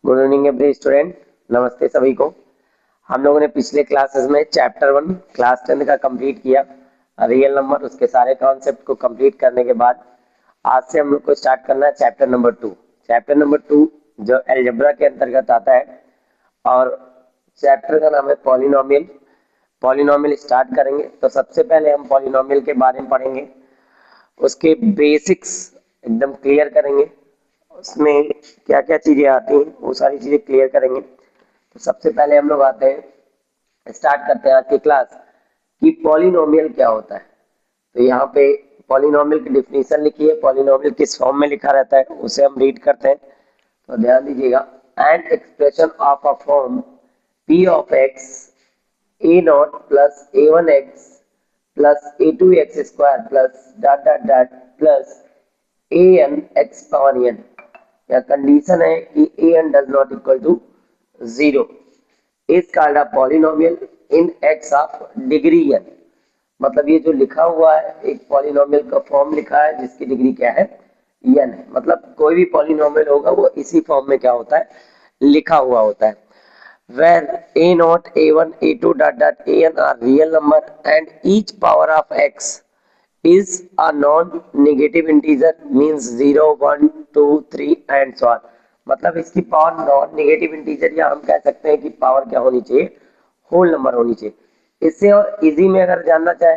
Good evening every student. नमस्ते सभी को। हम लोगों ने पिछले क्लासेस में चैप्टर 1 क्लास 10 का कंप्लीट किया, रियल नंबर, उसके सारे कॉन्सेप्ट को कंप्लीट करने के बाद आज से हम लोग को स्टार्ट करना है चैप्टर नंबर 2। चैप्टर नंबर 2 जो अलजेब्रा के अंतर्गत आता है और चैप्टर का नाम है पॉलिनोमियल। पॉलिनोमियल स्टार्ट करेंगे तो सबसे पहले हम पॉलिनोमियल के बारे में पढ़ेंगे, उसके बेसिक्स एकदम क्लियर करेंगे, उसमें क्या क्या चीजें आती हैं वो सारी चीजें क्लियर करेंगे। तो सबसे पहले हम लोग आते हैं, स्टार्ट करते हैं आज की क्लास कि पॉलिनोमियल क्या होता है। तो यहाँ पे पॉलिनोमियल की डिफिनीशन लिखी है, पॉलिनोमियल किस फॉर्म में लिखा रहता है उसे हम रीड करते हैं। तो ध्यान दीजिएगा, and expression of a form p of x a naught plus a1x plus a2x square plus dot dot dot plus an x power n, या कंडीशन है कि an does not equal to 0 is called a polynomial in x of degree n। मतलब ये जो लिखा हुआ है एक पॉलिनोमियल का फॉर्म लिखा है जिसकी डिग्री क्या है, n है। मतलब कोई भी पॉलिनोमियल होगा वो इसी फॉर्म में क्या होता है, लिखा हुआ होता है। where a naught a1 a2 dot dot an are real number and each power of x is a non-negative integer means 0 1 2 3 and so on। मतलब इसकी पावर नॉन नेगेटिव इंटीजर, या हम कह सकते हैं कि पावर क्या होनी चाहिए, होल नंबर होनी चाहिए। इससे और इजी में अगर जानना चाहे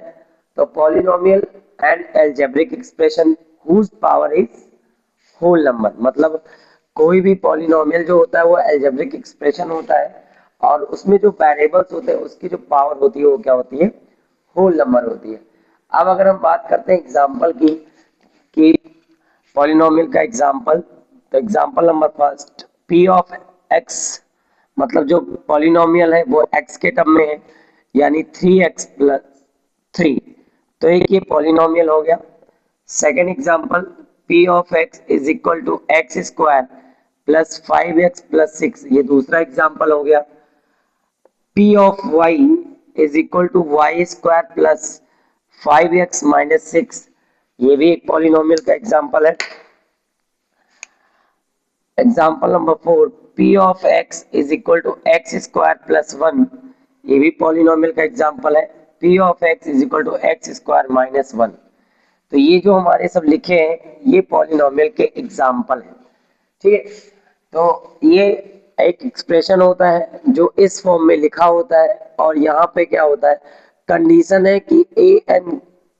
तो polynomial and algebraic expression whose power is whole number. मतलब कोई भी पॉलिनोमियल जो होता है वो अलजेब्रिक एक्सप्रेशन होता है और उसमें जो वेरिएबल्स होते हैं उसकी जो पावर होती है वो क्या होती है, होल नंबर होती है। अब अगर हम बात करते हैं एग्जांपल की कि पॉलिनोमियल का एग्जांपल, तो example number first p of x, मतलब जो पॉलिनोमियल है वो x के टर्म में है, यानी 3x प्लस 3, तो एक ये पॉलिनोमियल हो गया। Second example p of x is equal to x square plus 5x plus 6, ये दूसरा एग्जांपल हो गया। p of y is equal to y square plus 5x minus 6, ये भी एक पॉलिनोमियल का एग्जांपल है। Example number 4 p of x is equal to x square plus 1, ये भी पॉलिनोमियल का एग्जांपल है। p of x is equal to x square minus 1। तो ये जो हमारे सब लिखे हैं ये पॉलिनोमियल के एग्जांपल हैं, ठीक है। तो ये एक एक्सप्रेशन होता है जो इस फॉर्म में लिखा होता है और यहाँ पे क्या होता है, कंडीशन है कि an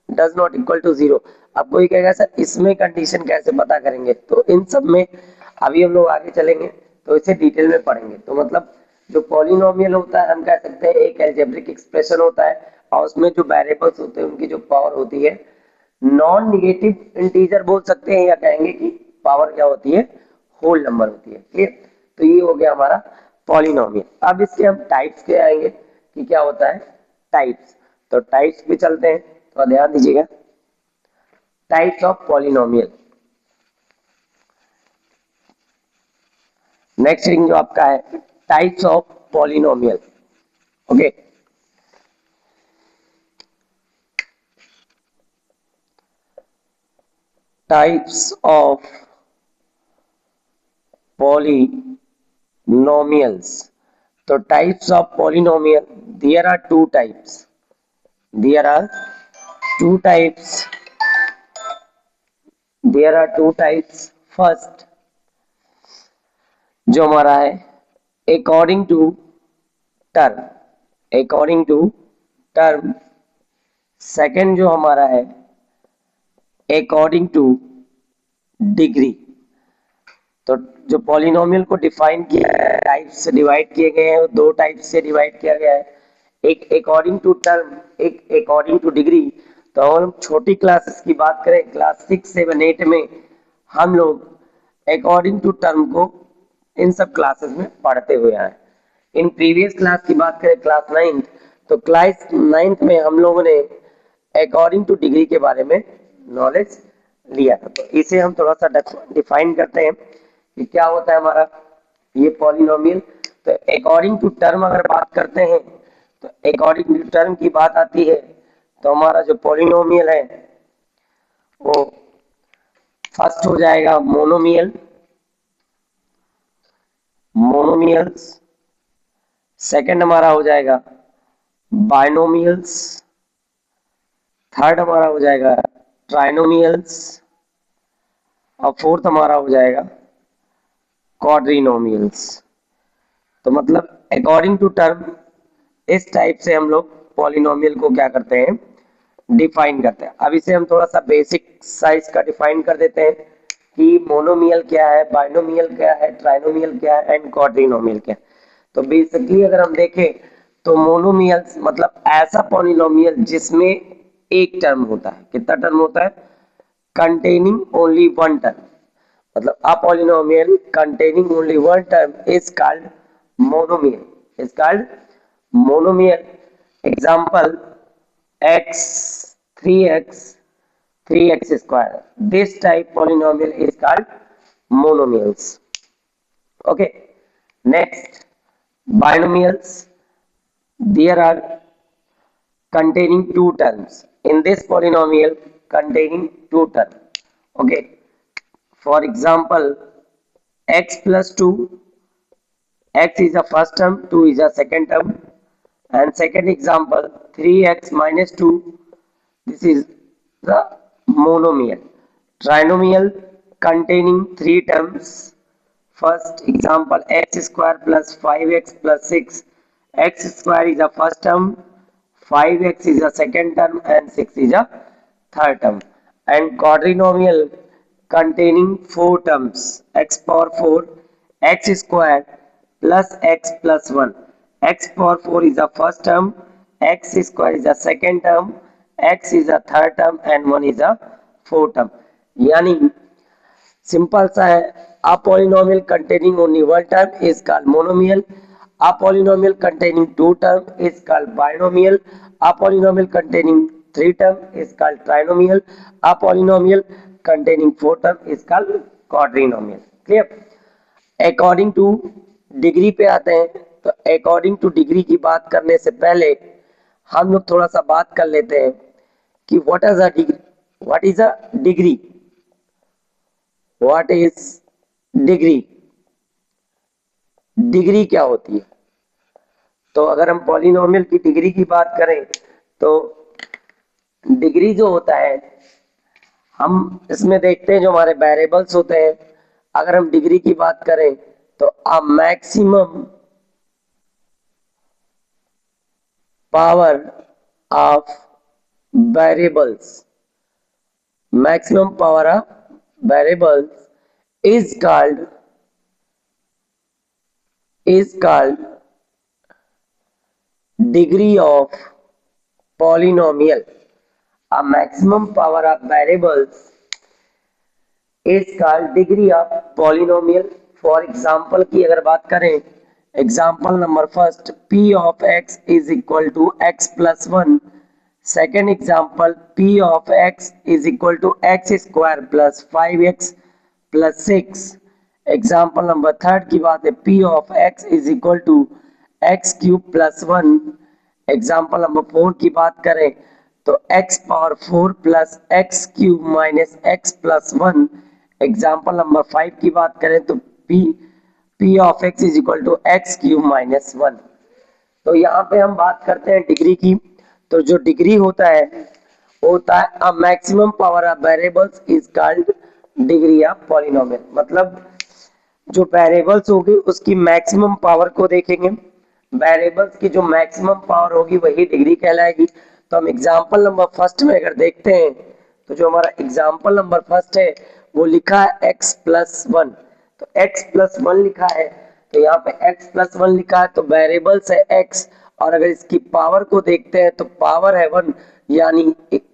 does not equal to 0। अब कोई कहेगा सर इसमें कंडीशन कैसे पता करेंगे, तो इन सब में अभी हम लोग आगे चलेंगे तो इसे डिटेल में पढ़ेंगे। तो मतलब जो पॉलिनोमियल होता है हम कह सकते हैं एक अलजेब्रिक एक्सप्रेशन होता है और उसमें जो वेरिएबल्स होते हैं उनकी जो पावर होती है नॉन निगेटिव इंटीजर बोल सकते हैं, या कहेंगे कि पावर क्या होती है, होल नंबर होती है। क्लियर। तो ये हो गया हमारा पॉलिनोमियल। अब इसके हम टाइप्स के आएंगे कि क्या होता है टाइप्स। तो टाइप्स पे चलते हैं, तो ध्यान दीजिएगा, types of polynomial. Next thing जो आपका है types of polynomial. Okay, types of polynomials। तो types of polynomial, there are two types, there are two types, there are two types। first जो हमारा है according to term, according to term। second जो हमारा है according to degree। तो जो polynomial को डिफाइन किया है, टाइप्स से डिवाइड किए गए हैं, दो टाइप्स से डिवाइड किया गया है, एक अकॉर्डिंग टू टर्म, एक अकॉर्डिंग टू डिग्री। तो हम छोटी क्लासेस की बात करें, क्लास 6 7 8 में हम लोग अकॉर्डिंग टू टर्म को इन सब क्लासेस में पढ़ते हुए आए। इन प्रीवियस क्लास की बात करें क्लास 9, तो क्लास 9 में हम लोगों ने अकॉर्डिंग टू डिग्री के बारे में नॉलेज लिया था। तो इसे हम थोड़ा सा डिफाइन करते हैं कि क्या होता है हमारा ये पॉलिनोमियल। तो अकॉर्डिंग टू टर्म अगर बात करते हैं, तो अकॉर्डिंग टू टर्म की बात आती है तो हमारा जो पॉलिनोमियल है वो फर्स्ट हो जाएगा मोनोमियल। मोनोमियल्स, सेकंड हमारा हो जाएगा बाइनोमियल्स, थर्ड हमारा हो जाएगा ट्राइनोमियल्स, और फोर्थ हमारा हो जाएगा क्वाड्रिनोमियल्स। तो मतलब अकॉर्डिंग टू टर्म इस टाइप से हम लोग पॉलिनोमियल को क्या करते हैं, डिफाइन करते हैं। अब इसे हम थोड़ा सा बेसिक साइज का डिफाइन कर देते हैं कि मोनोमियल क्या है, बाइनोमियल क्या है, ट्राइनोमियल क्या है एंड क्वाड्रिनोमियल क्या है। तो बेसिकली अगर हम देखें तो मोनोमियल मतलब ऐसा पॉलिनोमियल जिसमें एक टर्म होता है। कितना टर्म होता है? Containing only one term. मतलब a polynomial containing only one term is called monomial, is called monomial. Example x 3x 3x square, this type polynomial is called monomials. Okay, next binomials, there are containing two terms in this polynomial, containing two terms. Okay, for example x plus 2, x is the first term, 2 is the second term, and second example 3x minus 2, this is the monomial. Trinomial containing three terms, first example x square plus 5x plus 6, x square is the first term, 5x is the second term and 6 is the third term. And quadrinomial containing four terms, x power 4, x square plus x plus 1, x power 4 is the first term, x square is the second term, x is the third term and 1 is the fourth term. यानी simple सा है, a polynomial containing only one term is called monomial, a polynomial containing two term is called binomial, a polynomial containing three term is called trinomial, a polynomial containing four term is called quadrinomial. Clear? According to degree पे आते हैं। तो according to degree की बात करने से पहले हम लोग थोड़ा सा बात कर लेते हैं कि what is a degree, what is a degree, what is degree, degree क्या होती है। तो अगर हम पॉलिनोमियल की डिग्री की बात करें तो डिग्री जो होता है, हम इसमें देखते हैं जो हमारे वेरिएबल्स होते हैं। अगर हम डिग्री की बात करें तो a maximum power of variables, maximum power of variables is called degree of polynomial. A maximum power of variables is called degree of polynomial. For example की अगर बात करें, example number first, p of x is equal to x plus 1. Second example, p of x is equal to x square plus 5x plus 6. Example number third की बात है, p of x is equal to x cube plus 1. Example number 4 की बात करें तो x power 4 plus x cube minus x plus 1. Example number 5 की बात करें तो p of x is equal to x cube minus 1. तो यहाँ पे हम बात करते हैं डिग्री की। तो जो डिग्री होता है a maximum power of variables is called degree of polynomial. मतलब जो वेरिएबल्स होगी उसकी मैक्सिमम पावर को देखेंगे, वेरिएबल्स की जो मैक्सिमम पावर होगी वही डिग्री कहलाएगी। तो हम एग्जांपल नंबर फर्स्ट में अगर देखते हैं तो जो हमारा एग्जांपल नंबर फर्स्ट है वो लिखा है x प्लस 1। तो x प्लस 1 लिखा है, तो यहाँ पे x प्लस 1 लिखा है तो वेरिएबल्स है x, और अगर इसकी पावर को देखते हैं तो पावर है 1, यानी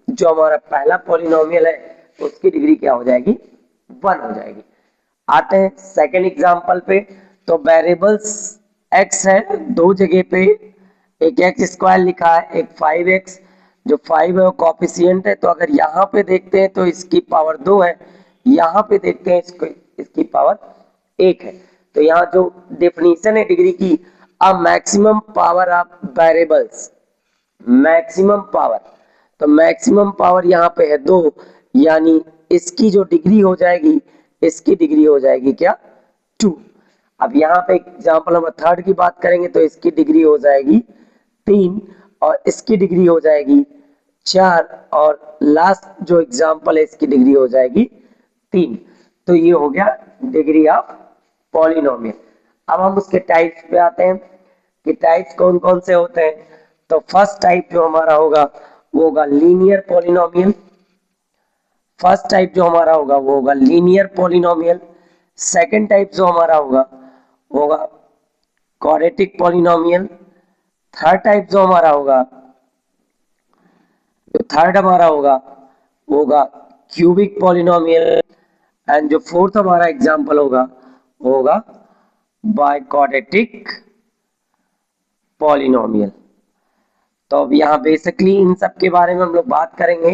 जो हमारा पहला पॉलिनोमियल है उसकी डिग्री क्या हो जाएगी, 1 हो जाएगी। आते हैं सेकेंड एग्जांपल पे। तो वेरिएबल्स x है दो जगह पे, एक x स्क्वायर लिखा है, एक 5x, जो 5 है वो कोफिशिएंट है। तो अगर यहाँ पे देखते हैं तो इसकी पावर 2 है, यहाँ पे देखते हैं इसकी पावर 1 है। तो यहाँ जो डेफिनेशन है डिग्री की, a maximum power of variables, maximum power, तो मैक्सिमम पावर यहाँ पे है 2, यानी इसकी जो डिग्री हो जाएगी, इसकी डिग्री हो जाएगी क्या, 2। अब यहाँ पे एग्जाम्पल नंबर थर्ड की बात करेंगे तो इसकी डिग्री हो जाएगी 3 और इसकी डिग्री हो जाएगी 4 और लास्ट जो एग्जाम्पल है इसकी डिग्री हो जाएगी 3। तो ये हो गया डिग्री ऑफ पॉलिनोमियल। अब हम उसके टाइप्स पे आते हैं कि टाइप्स कौन कौन से होते हैं। तो फर्स्ट टाइप जो हमारा होगा वो होगा लीनियर पॉलिनोमियल। फर्स्ट टाइप जो हमारा होगा वो होगा लीनियर पॉलिनोमियल। सेकंड टाइप जो हमारा होगा वो होगा क्वाड्रेटिक पॉलिनोमियल। थर्ड टाइप जो हमारा होगा, जो थर्ड हमारा होगा वो होगा क्यूबिक पॉलिनोमियल। एंड जो फोर्थ हमारा एग्जांपल होगा वो होगा बाइक्वाड्रेटिक पॉलिनोमियल। तो अब यहाँ बेसिकली इन सब के बारे में हम लोग बात करेंगे।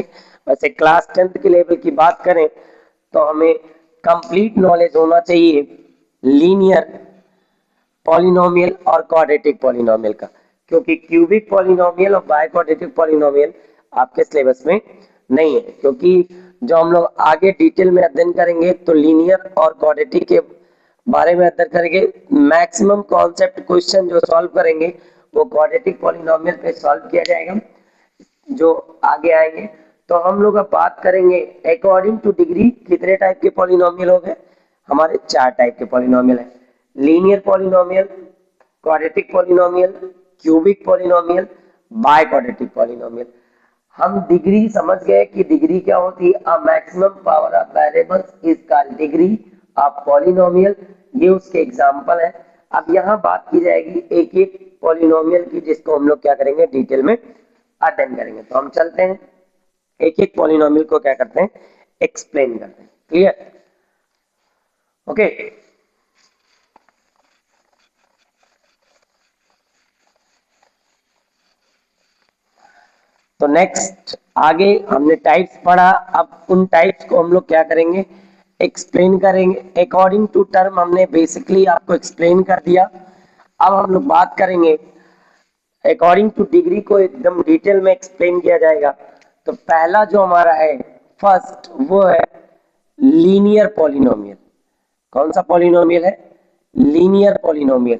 वैसे क्लास 10th के लेवल की बात करें तो हमें कंप्लीट नॉलेज होना चाहिए लीनियर पॉलिनोमियल और क्वाड्रेटिक पॉलिनोमियल का, क्योंकि क्यूबिक पॉलिनोमियल और बाइक्वाड्रेटिक पॉलिनोमियल आपके सिलेबस में नहीं है। क्योंकि जो हम लोग आगे डिटेल में अध्ययन करेंगे तो लीनियर और क्वाड्रेटिक के बारे में अध्ययन करेंगे। मैक्सिमम कॉन्सेप्ट क्वेश्चन जो सॉल्व करेंगे वो क्वाड्रेटिक पॉलिनोमियल पे सॉल्व किया जाएगा जो आगे आएंगे। तो हम लोग अब बात करेंगे अकॉर्डिंग टू डिग्री कितने टाइप के पॉलिनोमियल हो गए। हमारे 4 टाइप के पॉलिनोमियल है, linear polynomial, quadratic polynomial, cubic polynomial, biquadratic polynomial. हम डिग्री समझ गए कि डिग्री क्या होती है, a maximum power of variables is called degree of polynomial. ये उसके एग्जांपल है। अब यहाँ बात की जाएगी एक एक पॉलिनोमियल की, जिसको हम लोग क्या करेंगे डिटेल में अध्ययन करेंगे। तो हम चलते हैं एक एक पॉलिनोमियल को क्या करते हैं एक्सप्लेन करते हैं। क्लियर? ओके। तो नेक्स्ट आगे हमने टाइप्स पढ़ा, अब उन टाइप्स को हम लोग क्या करेंगे एक्सप्लेन करेंगे। अकॉर्डिंग टू टर्म हमने बेसिकली आपको एक्सप्लेन कर दिया। अब हम लोग बात करेंगे अकॉर्डिंग टू डिग्री को एकदम डिटेल में एक्सप्लेन किया जाएगा। तो पहला जो हमारा है फर्स्ट वो है लीनियर पॉलिनोमियल। कौन सा पॉलिनोमियल है? Linear polynomial.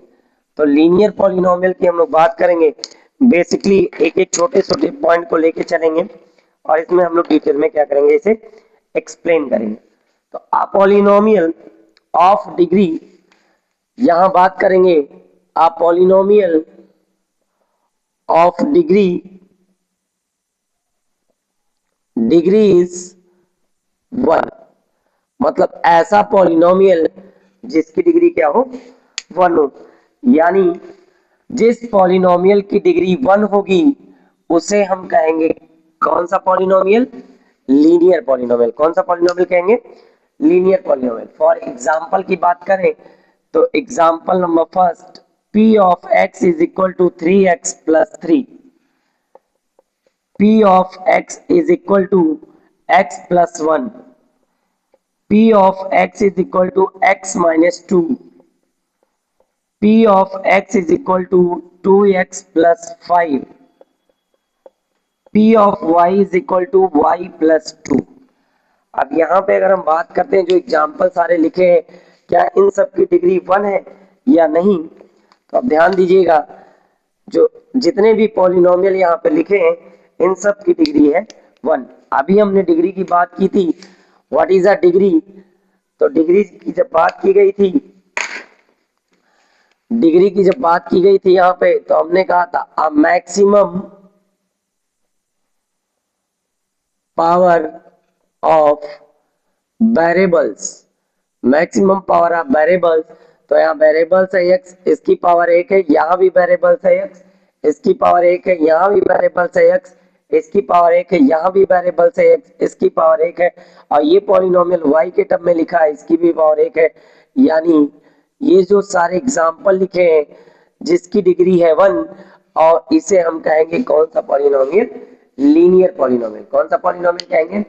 तो लीनियर पॉलिनोमियल की हम लोग बात करेंगे बेसिकली एक एक छोटे छोटे पॉइंट को लेके चलेंगे और इसमें हम लोग डिटेल में क्या करेंगे इसे एक्सप्लेन करेंगे। तो अ पॉलिनोमियल ऑफ डिग्री, यहां बात करेंगे अ पॉलिनोमियल ऑफ डिग्री इज 1, मतलब ऐसा पॉलिनोमियल जिसकी डिग्री क्या हो 1 हो। यानी जिस पॉलिनोमियल की डिग्री 1 होगी उसे हम कहेंगे कौन सा पॉलिनोमियल? Linear polynomial. कौन सा पॉलिनोमियल कहेंगे? Linear polynomial. फॉर एग्जांपल की बात करें तो example number first p of x is equal to 3x plus 3। p of x is equal to x plus 1। p of x is equal to x minus 2। p of x is equal to 2x plus 5। p of y is equal to y plus 2। अब यहाँ पे अगर हम बात करते हैं जो example सारे लिखे हैं क्या इन सब की डिग्री 1 है या नहीं, तो अब ध्यान दीजिएगा जो जितने भी पॉलिनोमियल यहाँ पे लिखे हैं इन सब की डिग्री है 1। अभी हमने डिग्री की बात की थी, व्हाट इज अ डिग्री। तो डिग्री की जब बात की गई थी, डिग्री की जब बात की गई थी यहाँ पे तो हमने कहा था a maximum power of variables. Maximum power of variables, तो यहाँ वेरिएबल्स है x, इसकी पावर 1 है, यहाँ भी वेरिएबल्स है x, इसकी पावर 1 है, यहाँ भी वेरिएबल्स है x, इसकी पावर 1 है, यहाँ भी वेरिएबल्स है x, इसकी पावर 1 है, और ये पॉलिनोमियल y के टर्म में लिखा है, इसकी भी पावर 1 है। यानी ये जो सारे एग्जाम्पल लिखे हैं जिसकी डिग्री है 1 और इसे हम कहेंगे कौन सा पॉलिनोमियल? Linear polynomial. कौन सा पॉलिनोमियल कहेंगे?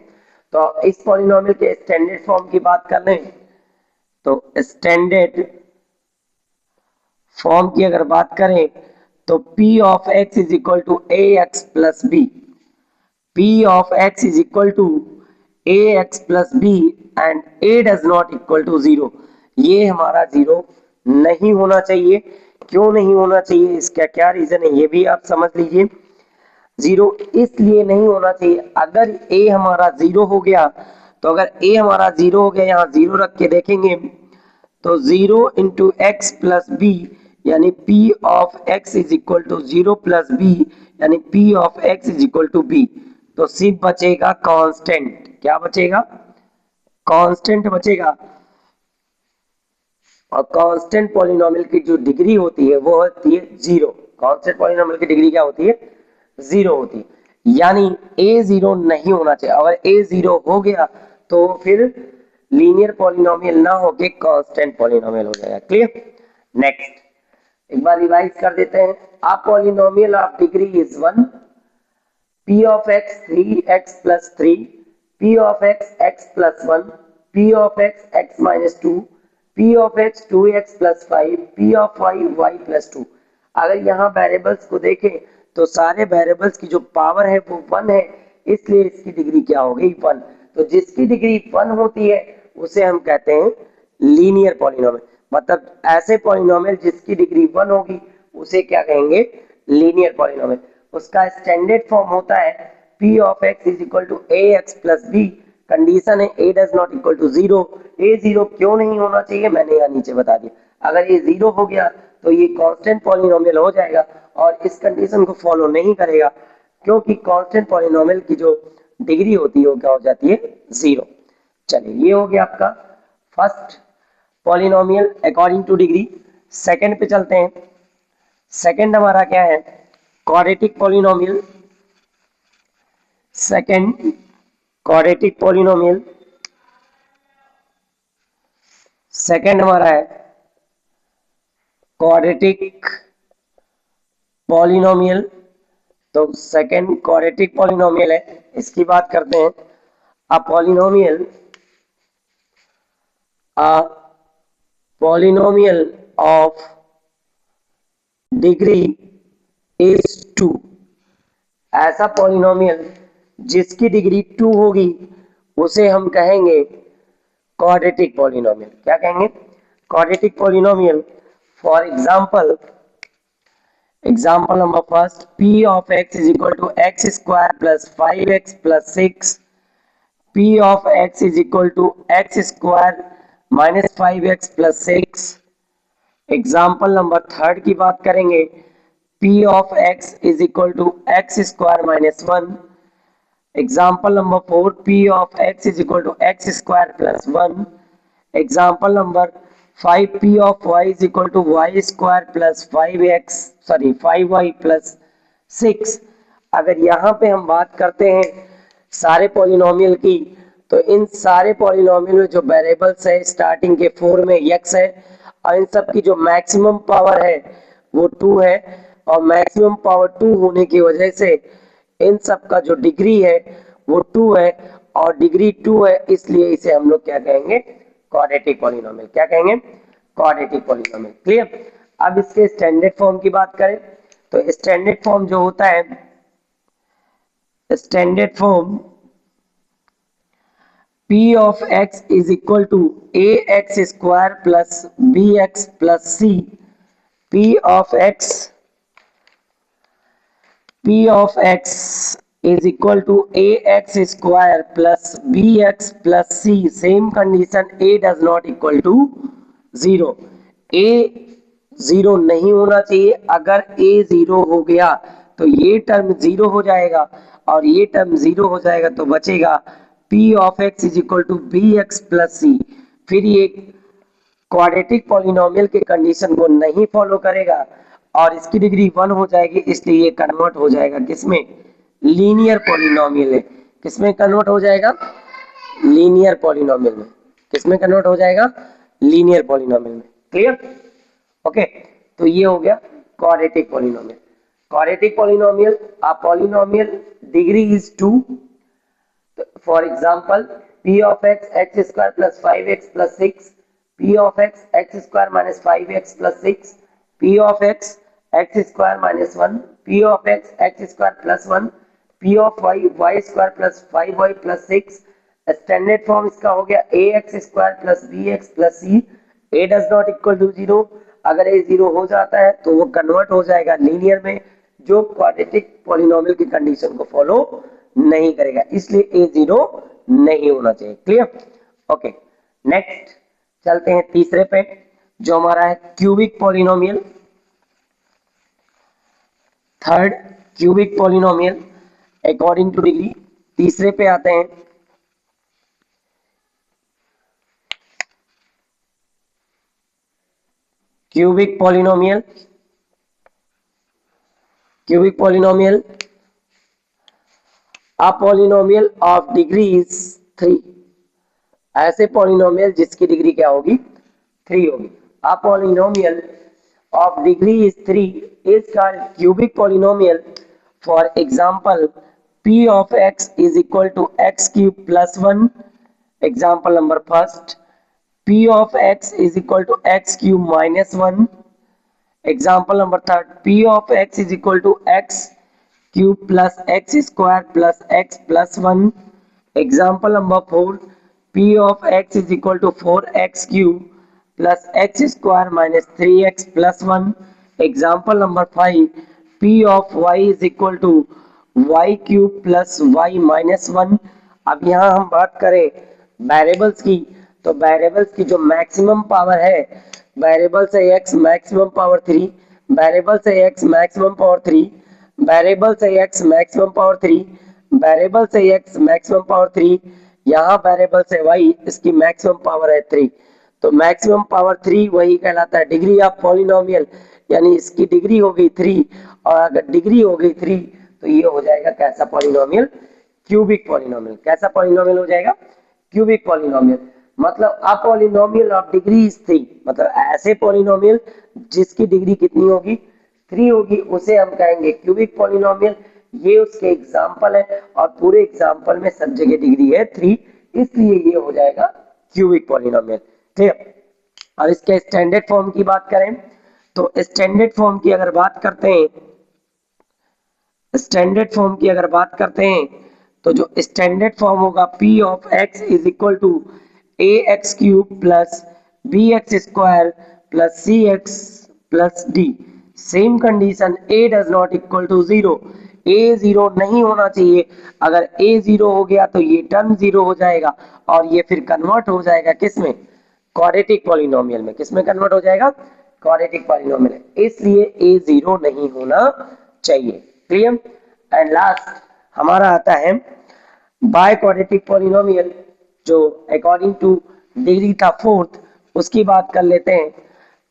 तो इस पॉलिनोमियल के स्टैंडर्ड फॉर्म की बात कर लें तो स्टैंडर्ड फॉर्म की अगर बात करें तो p of x is equal to ax plus b। p of x is equal to ax plus b and a does not equal to 0। ये हमारा 0 नहीं होना चाहिए। क्यों नहीं होना चाहिए, इसका क्या रीजन है ये भी आप समझ लीजिए। जीरो इसलिए नहीं होना चाहिए, अगर a हमारा जीरो हो गया, तो अगर a हमारा जीरो हो गया, यहाँ जीरो रख के देखेंगे तो zero into x plus b यानी p of x is equal to zero plus b यानी p of x is equal to b। तो सिर्फ बचेगा कांस्टेंट। क्या बचेगा? कांस्टेंट बचेगा। और कांस्टेंट पॉलिनोमियल की जो डिग्री होती है वो होती है जीरो। कांस्टेंट पॉलिनोमियल की डिग्री क्या होती है? जीरो होती है। यानी a जीरो नहीं होना चाहिए। अगर a जीरो हो गया तो फिर लीनियर पॉलिनोमियल ना होके कांस्टेंट पॉलिनोमियल हो जाएगा। क्लियर? नेक्स्ट एक बार रिवाइज कर देते हैं। अ polynomial of degree is 1, p of x 3x plus 3, p of x x plus 1, p of x x minus 2, p of x 2x plus 5, p of y y plus 2। अगर यहाँ variables को देखें तो सारे variables की जो power है वो 1 है, इसलिए इसकी डिग्री क्या हो गई? 1। तो जिसकी डिग्री 1 होती है उसे हम कहते हैं लीनियर पॉलिनोमियल। मतलब ऐसे पॉलिनोमियल जिसकी डिग्री 1 होगी उसे क्या कहेंगे? Linear polynomial. उसका स्टैंडर्ड फॉर्म होता है p of x is equal to ax plus b। Condition है a does not equal to zero. a zero क्यों नहीं होना चाहिए मैंने यहाँ नीचे बता दिया। अगर ये जीरो हो गया तो ये कांस्टेंट पॉलिनोमियल हो जाएगा और इस कंडीशन को फॉलो नहीं करेगा, क्योंकि कांस्टेंट पॉलिनोमियल की जो डिग्री होती है वो क्या हो जाती है? जीरो। चलिए ये हो गया आपका first polynomial according to degree. Second पे चलते हैं। सेकंड हमारा क्या है? Quadratic polynomial. Second quadratic polynomial. Second हमारा है क्वाड्रेटिक पॉलिनोमियल। तो सेकंड क्वाड्रेटिक पॉलिनोमियल है, इसकी बात करते हैं। अ पॉलिनोमियल ऑफ डिग्री इज 2। ऐसा पॉलिनोमियल जिसकी डिग्री 2 होगी उसे हम कहेंगे क्वाड्रेटिक पॉलिनोमियल। क्या कहेंगे? Quadratic polynomial. For example, example number first, p of x is equal to x square plus 5x plus 6, p of x is equal to x square minus 5x plus 6। Example number third की बात करेंगे, p of x is equal to x square minus 1। Example number four, p of x is equal to x square plus 1। Example number 5, p of y is equal to y square plus 5y plus 6। अगर यहाँ पे हम बात करते हैं सारे polynomial की, तो इन सारे पॉलिनोमियल में जो वेरिएबल्स है स्टार्टिंग के 4 में x है और इन सब की जो मैक्सिमम पावर है वो 2 है। और मैक्सिमम पावर 2 होने की वजह से इन सब का जो डिग्री है वो 2 है और डिग्री 2 है, इसलिए इसे हम लोग क्या कहेंगे? Quadratic polynomial. क्या कहेंगे? Quadratic polynomial. क्लियर? अब इसके स्टैंडर्ड फॉर्म की बात करें तो स्टैंडर्ड फॉर्म जो होता है, standard form p of x is equal to ax square plus bx plus c। p of x is equal to ax square plus bx plus c। same condition, a does not equal to zero। a zero नहीं होना चाहिए। अगर a zero हो गया तो ये term zero हो जाएगा और ये टर्म जीरो हो जाएगा तो बचेगा p of x is equal to B X plus C. फिर ये क्वाड्रेटिक पॉलिनोमियल के कंडीशन को नहीं फॉलो करेगा और इसकी डिग्री 1 हो जाएगी, इसलिए ये कन्वर्ट हो जाएगा किसमें? लीनियर पॉलिनोमियल है। किसमें कन्वर्ट हो जाएगा? लीनियर पॉलिनोमियल में। किसमें कन्वर्ट हो जाएगा? लीनियर पॉलिनोमियल में। क्लियर? ओके, तो ये हो गया quadratic polynomial. Quadratic polynomial, a polynomial degree is 2। For example, p of x square plus 5x plus 6, p of x square minus 5x plus 6, p of x square minus 1, p of x square plus 1, p of y square plus 5y plus 6। Standard form इसका हो गया ax square plus bx plus c। a does not equal to 0। अगर ए 0 हो जाता है तो वो convert हो जाएगा लीनियर में, जो क्वाड्रेटिक पॉलिनोमियल की कंडीशन को फॉलो नहीं करेगा, इसलिए ए 0 नहीं होना चाहिए। क्लियर? ओके, नेक्स्ट चलते हैं तीसरे पे, जो हमारा है cubic polynomial. Third, cubic polynomial according to degree. तीसरे पे आते हैं cubic polynomial. Cubic polynomial, a polynomial of degree is 3। ऐसे पॉलिनोमियल जिसकी डिग्री क्या होगी? 3 होगी। A polynomial of degree is 3 is called cubic polynomial. For example, p of x is equal to x cube plus 1. Example number first, p of x is equal to x cube minus 1. Example number third, p of x is equal to x cube plus x square plus x plus 1. Example number 4, p of x is equal to 4x cube plus x square minus 3x plus 1. Example number 5, p of y is equal to y cube plus y minus 1. अब यहाँ हम बात करें variables की, तो variables की जो maximum power है, वेरिएबल्स है x मैक्सिमम पावर 3, वेरिएबल्स है x मैक्सिमम पावर 3, वेरिएबल्स है x मैक्सिमम पावर 3, वेरिएबल्स है x मैक्सिमम पावर 3, यहाँ वेरिएबल्स है y, इसकी मैक्सिमम पावर है 3। तो मैक्सिमम पावर 3 वही कहलाता है डिग्री ऑफ पॉलिनोमियल, यानी इसकी डिग्री हो गई 3, और अगर डिग्री हो गई 3 तो ये हो जाएगा कैसा पॉलिनोमियल? Cubic polynomial. कैसा पॉलिनोमियल हो जाएगा? Cubic polynomial. मतलब a polynomial of degree is 3, मतलब ऐसे पॉलिनोमियल जिसकी डिग्री कितनी होगी? 3 होगी, उसे हम कहेंगे क्यूबिक पॉलिनोमियल। ये उसके एग्जाम्पल है, और पूरे एग्जाम्पल में सब जगह डिग्री है 3, इसलिए ये हो जाएगा क्यूबिक पॉलिनोमियल। क्लियर? और इसके स्टैंडर्ड फॉर्म की बात करें तो स्टैंडर्ड फॉर्म की अगर बात करते हैं, स्टैंडर्ड फॉर्म की अगर बात करते हैं तो जो स्टैंडर्ड फॉर्म होगा p of x is equal to a x cube plus b x square plus c x plus d. Same condition a does not equal to 0, a 0 नहीं होना चाहिए। अगर a 0 हो गया तो ये टर्म 0 हो जाएगा, और ये फिर कन्वर्ट हो जाएगा किसमें? क्वाड्रेटिक पॉलिनोमियल में। किसमें कन्वर्ट हो जाएगा? क्वाड्रेटिक पॉलिनोमियल, इसलिए a 0 नहीं होना चाहिए। क्लियर? एंड लास्ट हमारा आता है बाय क्वाड्रेटिक पॉलिनोमियल, जो अकॉर्डिंग टू डिग्री था 4th, उसकी बात कर लेते हैं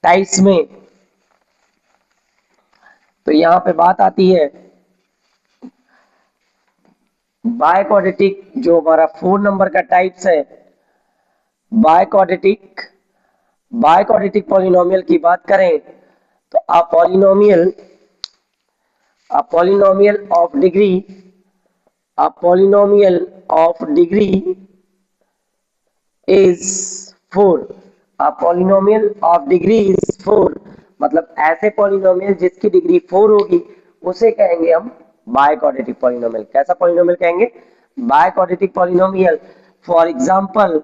टाइप्स में। तो यहां पे बात आती है बाय क्वाड्रेटिक, जो हमारा 4 नंबर का टाइप्स है, बाय क्वाड्रेटिक पॉलिनोमियल की बात करें तो अ polynomial of degree, a polynomial of degree is 4। a polynomial of degree is 4, मतलब ऐसे पॉलिनोमियल जिसकी डिग्री 4 होगी उसे कहेंगे हम बाय क्वाड्रेटिक पॉलिनोमियल। कैसा पॉलिनोमियल कहेंगे? By quadratic polynomial. For example,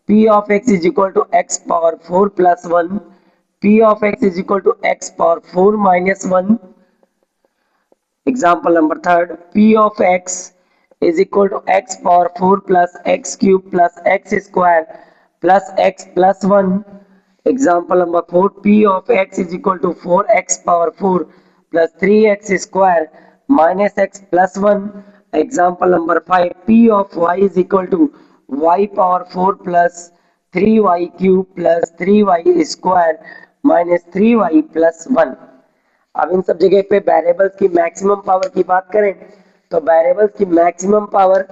p of x is equal to x power 4 plus 1, p of x is equal to x power 4 minus 1। Example number 3rd, p of x is equal to x power 4 plus x cube plus x square plus x plus 1। Example number 4, p of x is equal to 4x power 4 plus 3x square minus x plus 1। Example number 5, p of y is equal to y power 4 plus 3y cube plus 3y square minus 3y plus 1। अब इन सब जगह पे variables की maximum power की बात करें तो variables की मैक्सिमम पावर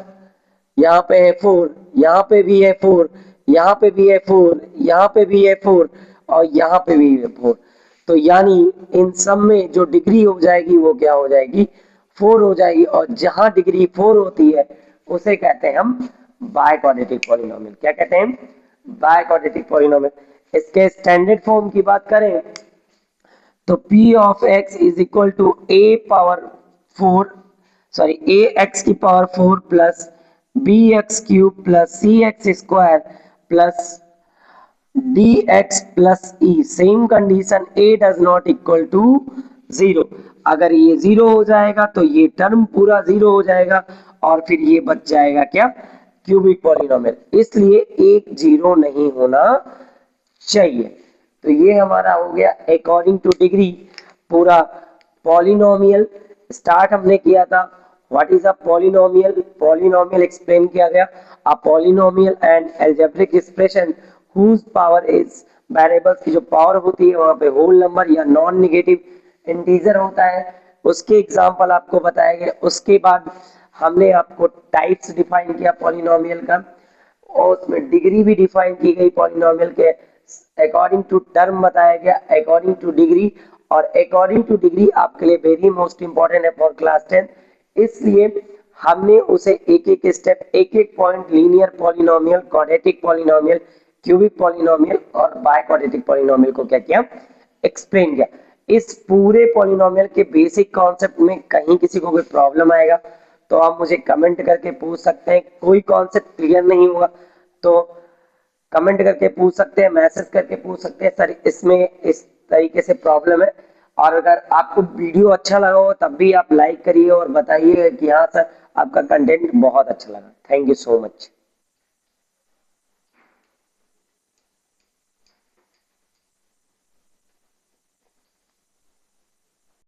यहाँ पे है 4, यहाँ पे भी है 4, यहाँ पे भी है 4, यहाँ पे भी है 4, और यहाँ पे भी है 4। तो यानी इन सब में जो डिग्री हो जाएगी वो क्या हो जाएगी? 4 हो जाएगी, और जहां डिग्री 4 होती है उसे कहते हैं हम बाय क्वाड्रेटिक पॉलिनोमियल। क्या कहते हैं? Biquadratic polynomial. इसके स्टैंडर्ड फॉर्म की बात करें तो p of x is equal to a x की power 4 plus bx cube plus cx square plus dx plus e, same condition a does not equal to 0। अगर ये 0 हो जाएगा तो ये टर्म पूरा 0 हो जाएगा और फिर ये बच जाएगा क्या, क्यूबिक पॉलिनोमियल। इसलिए एक 0 नहीं होना चाहिए। तो ये हमारा हो गया अकॉर्डिंग टू डिग्री पूरा पॉलिनोमियल। स्टार्ट हमने किया था what is a polynomial, polynomial explain किया गया। A polynomial and algebraic expression whose power is, variables की जो पावर होती है वहां पे होल नंबर या नॉन नेगेटिव इंटीजर होता है, उसके एग्जांपल आपको बताया गया। उसके बाद हमने आपको टाइप्स डिफाइन किया पॉलिनोमियल का और उसमें डिग्री भी डिफाइन की गई पॉलिनोमियल के, अकॉर्डिंग टू टर्म बताया गया, अकॉर्डिंग टू डिग्री। और अकॉर्डिंग टू डिग्री आपके लिए वेरी मोस्ट इंपॉर्टेंट है फॉर क्लास 10, इसलिए हमने उसे एक एक स्टेप, एक एक point, linear polynomial, quadratic polynomial, cubic polynomial और बाइक्वाड्रेटिक पॉलिनोमियल को क्या किया, एक्सप्लेन किया। इस पूरे पॉलिनोमियल के बेसिक कॉन्सेप्ट में कहीं किसी को कोई प्रॉब्लम आएगा तो आप मुझे कमेंट करके पूछ सकते हैं। कोई कॉन्सेप्ट क्लियर नहीं हुआ तो कमेंट करके पूछ सकते हैं, मैसेज करके पूछ सकते हैं सर इसमें इस तरीके से प्रॉब्लम है। और अगर आपको वीडियो अच्छा लगा हो तब भी आप लाइक करिए और बताइए कि हाँ सर आपका कंटेंट बहुत अच्छा लगा। Thank you so much.